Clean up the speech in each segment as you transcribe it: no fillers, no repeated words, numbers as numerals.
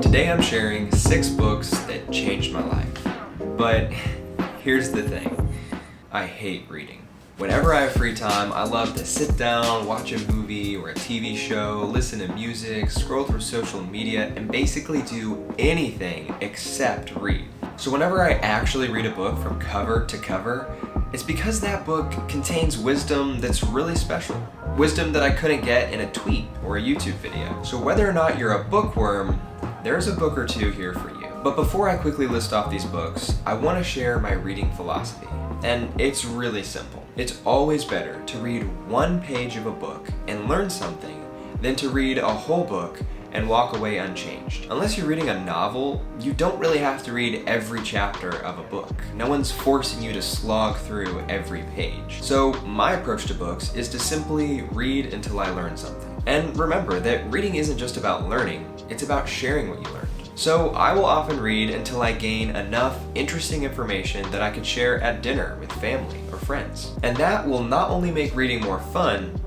Today I'm sharing 6 books that changed my life. But here's the thing, I hate reading. Whenever I have free time, I love to sit down, watch a movie or a TV show, listen to music, scroll through social media, and basically do anything except read. So whenever I actually read a book from cover to cover, it's because that book contains wisdom that's really special. Wisdom that I couldn't get in a tweet or a YouTube video. So whether or not you're a bookworm, there's a book or two here for you. But before I quickly list off these books, I want to share my reading philosophy. And it's really simple. It's always better to read one page of a book and learn something than to read a whole book and walk away unchanged. Unless you're reading a novel, you don't really have to read every chapter of a book. No one's forcing you to slog through every page. So my approach to books is to simply read until I learn something. And remember that reading isn't just about learning, it's about sharing what you learned. So I will often read until I gain enough interesting information that I can share at dinner with family or friends. And that will not only make reading more fun,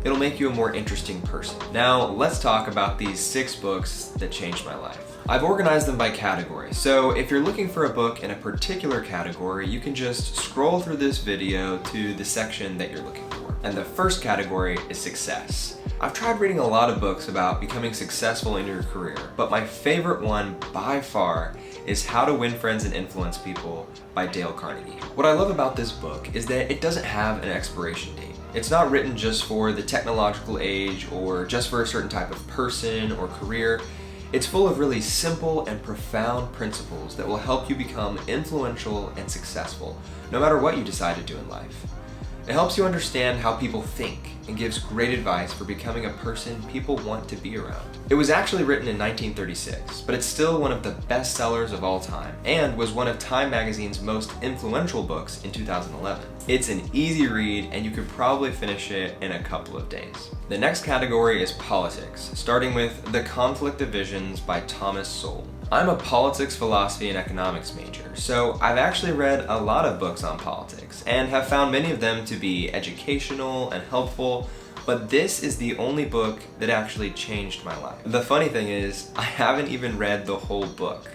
it'll make you a more interesting person. Now, let's talk about these 6 books that changed my life. I've organized them by category, so if you're looking for a book in a particular category, you can just scroll through this video to the section that you're looking for. And the first category is success. I've tried reading a lot of books about becoming successful in your career, but my favorite one by far is How to Win Friends and Influence People by Dale Carnegie. What I love about this book is that it doesn't have an expiration date. It's not written just for the technological age or just for a certain type of person or career. It's full of really simple and profound principles that will help you become influential and successful, no matter what you decide to do in life. It helps you understand how people think and gives great advice for becoming a person people want to be around. It was actually written in 1936, but it's still one of the best sellers of all time and was one of Time magazine's most influential books in 2011. It's an easy read and you could probably finish it in a couple of days. The next category is politics, starting with The Conflict of Visions by Thomas Sowell. I'm a politics, philosophy, and economics major, so I've actually read a lot of books on politics and have found many of them to be educational and helpful, but this is the only book that actually changed my life. The funny thing is, I haven't even read the whole book.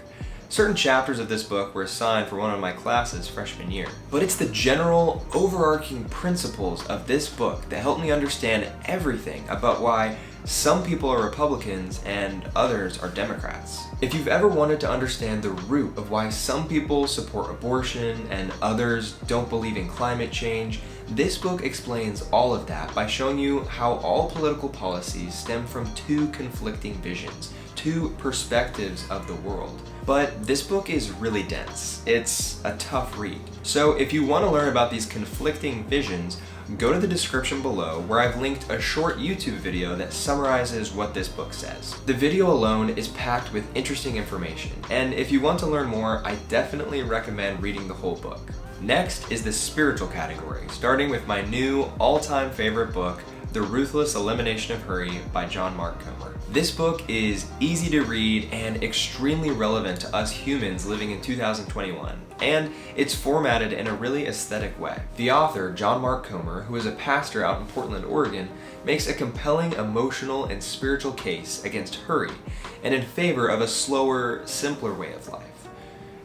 Certain chapters of this book were assigned for one of my classes freshman year. But it's the general, overarching principles of this book that helped me understand everything about why some people are Republicans and others are Democrats. If you've ever wanted to understand the root of why some people support abortion and others don't believe in climate change, this book explains all of that by showing you how all political policies stem from 2 conflicting visions, 2 perspectives of the world. But this book is really dense. It's a tough read. So if you want to learn about these conflicting visions, go to the description below where I've linked a short YouTube video that summarizes what this book says. The video alone is packed with interesting information, and if you want to learn more, I definitely recommend reading the whole book. Next is the spiritual category, starting with my new all-time favorite book, The Ruthless Elimination of Hurry by John Mark Comer. This book is easy to read and extremely relevant to us humans living in 2021, and it's formatted in a really aesthetic way. The author, John Mark Comer, who is a pastor out in Portland, Oregon, makes a compelling emotional and spiritual case against hurry and in favor of a slower, simpler way of life.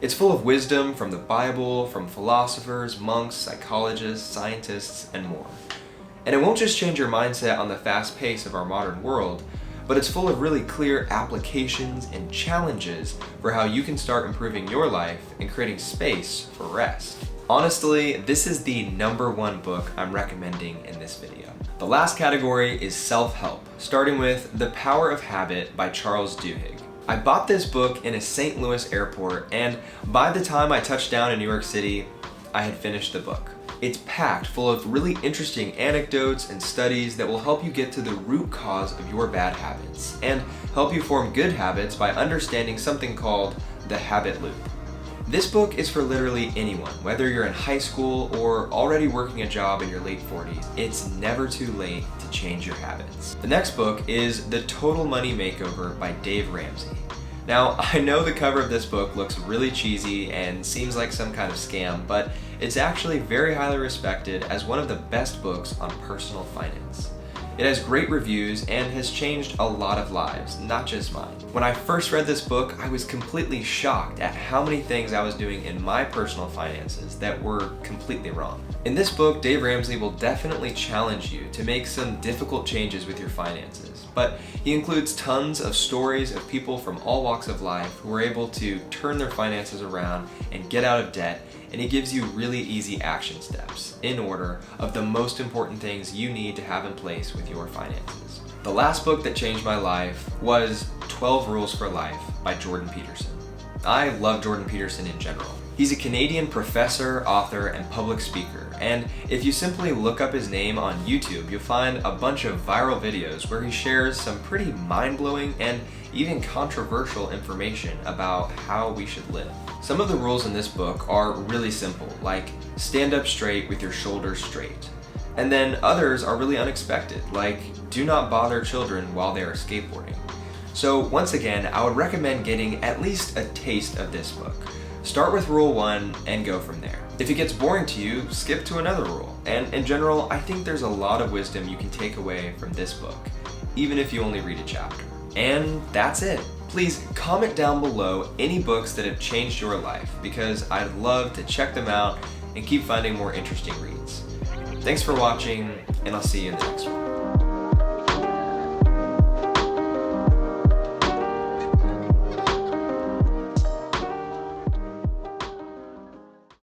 It's full of wisdom from the Bible, from philosophers, monks, psychologists, scientists, and more. And it won't just change your mindset on the fast pace of our modern world, but it's full of really clear applications and challenges for how you can start improving your life and creating space for rest. Honestly, this is the #1 book I'm recommending in this video. The last category is self-help, starting with The Power of Habit by Charles Duhigg. I bought this book in a St. Louis airport, and by the time I touched down in New York City, I had finished the book. It's packed full of really interesting anecdotes and studies that will help you get to the root cause of your bad habits and help you form good habits by understanding something called the habit loop. This book is for literally anyone, whether you're in high school or already working a job in your late 40s. It's never too late to change your habits. The next book is The Total Money Makeover by Dave Ramsey. Now, I know the cover of this book looks really cheesy and seems like some kind of scam, but it's actually very highly respected as one of the best books on personal finance. It has great reviews and has changed a lot of lives, not just mine. When I first read this book, I was completely shocked at how many things I was doing in my personal finances that were completely wrong. In this book, Dave Ramsey will definitely challenge you to make some difficult changes with your finances, but he includes tons of stories of people from all walks of life who were able to turn their finances around and get out of debt, and he gives you really easy action steps in order of the most important things you need to have in place with your finances. The last book that changed my life was 12 Rules for Life by Jordan Peterson. I love Jordan Peterson in general. He's a Canadian professor, author, and public speaker, and if you simply look up his name on YouTube, you'll find a bunch of viral videos where he shares some pretty mind-blowing and even controversial information about how we should live. Some of the rules in this book are really simple, like stand up straight with your shoulders straight. And then others are really unexpected, like do not bother children while they are skateboarding. So once again, I would recommend getting at least a taste of this book. Start with rule 1 and go from there. If it gets boring to you, skip to another rule. And in general, I think there's a lot of wisdom you can take away from this book, even if you only read a chapter. And that's it. Please comment down below any books that have changed your life, because I'd love to check them out and keep finding more interesting reads. Thanks for watching, and I'll see you in the next one.